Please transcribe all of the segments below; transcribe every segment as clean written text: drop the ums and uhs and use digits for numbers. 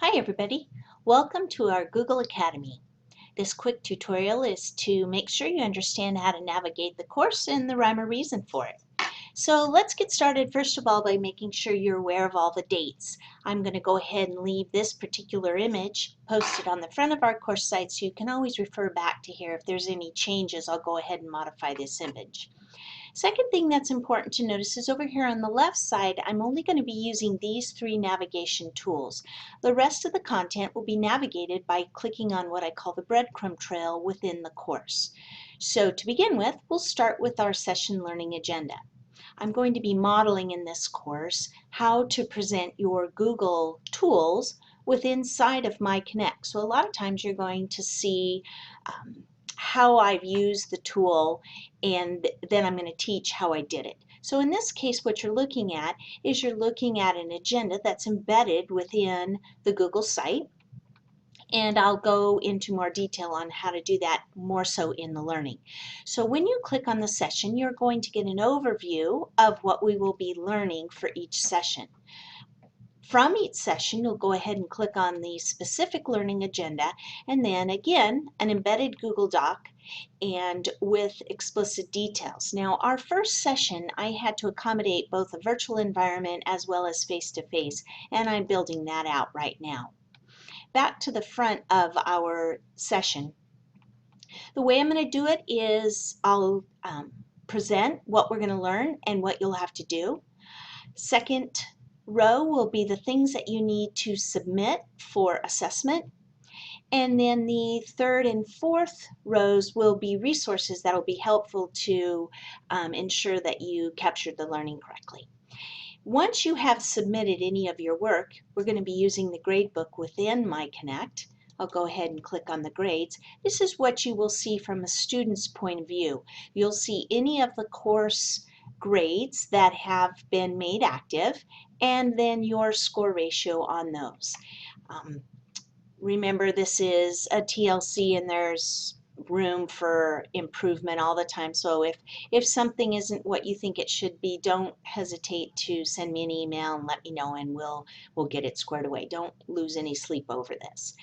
Hi everybody, welcome to our Google Academy. This quick tutorial is to make sure you understand how to navigate the course and the rhyme or reason for it. So let's get started first of all by making sure you're aware of all the dates. I'm going to go ahead and leave this particular image posted on the front of our course site so you can always refer back to here. If there's any changes, I'll go ahead and modify this image. Second thing that's important to notice is over here on the left side, I'm only going to be using these three navigation tools. The rest of the content will be navigated by clicking on what I call the breadcrumb trail within the course. So to begin with, we'll start with our session learning agenda. I'm going to be modeling in this course how to present your Google tools within inside of My Connect. So a lot of times you're going to see how I've used the tool, and then I'm going to teach how I did it. So in this case, what you're looking at is you're looking at an agenda that's embedded within the Google site, and I'll go into more detail on how to do that more so in the learning. So when you click on the session, you're going to get an overview of what we will be learning for each session. From each session, you'll go ahead and click on the specific learning agenda, and then again, an embedded Google Doc and with explicit details. Now, our first session, I had to accommodate both a virtual environment as well as face-to-face, and I'm building that out right now. Back to the front of our session. The way I'm going to do it is I'll present what we're going to learn and what you'll have to do. Second row will be the things that you need to submit for assessment. And then the third and fourth rows will be resources that will be helpful to ensure that you captured the learning correctly. Once you have submitted any of your work, we're going to be using the gradebook within My Connect. I'll go ahead and click on the grades. This is what you will see from a student's point of view. You'll see any of the course grades that have been made active and then your score ratio on those. Remember, this is a TLC and there's room for improvement all the time. So if something isn't what you think it should be, don't hesitate to send me an email and let me know, and we'll get it squared away. Don't lose any sleep over this.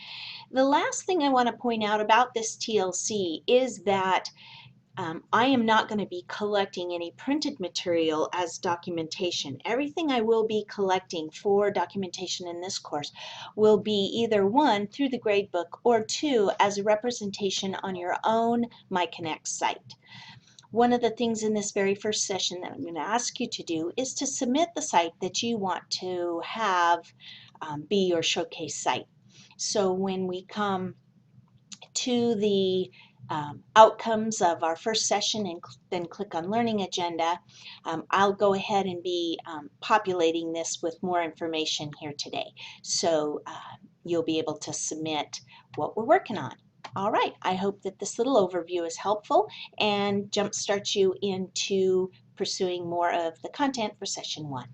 The last thing I want to point out about this TLC is that I am not going to be collecting any printed material as documentation. Everything I will be collecting for documentation in this course will be either one, through the gradebook, or two, as a representation on your own MyConnect site. One of the things in this very first session that I'm going to ask you to do is to submit the site that you want to have be your showcase site. So when we come to the outcomes of our first session and then click on Learning Agenda, I'll go ahead and be populating this with more information here today. So you'll be able to submit what we're working on. All right, I hope that this little overview is helpful and jumpstarts you into pursuing more of the content for session 1.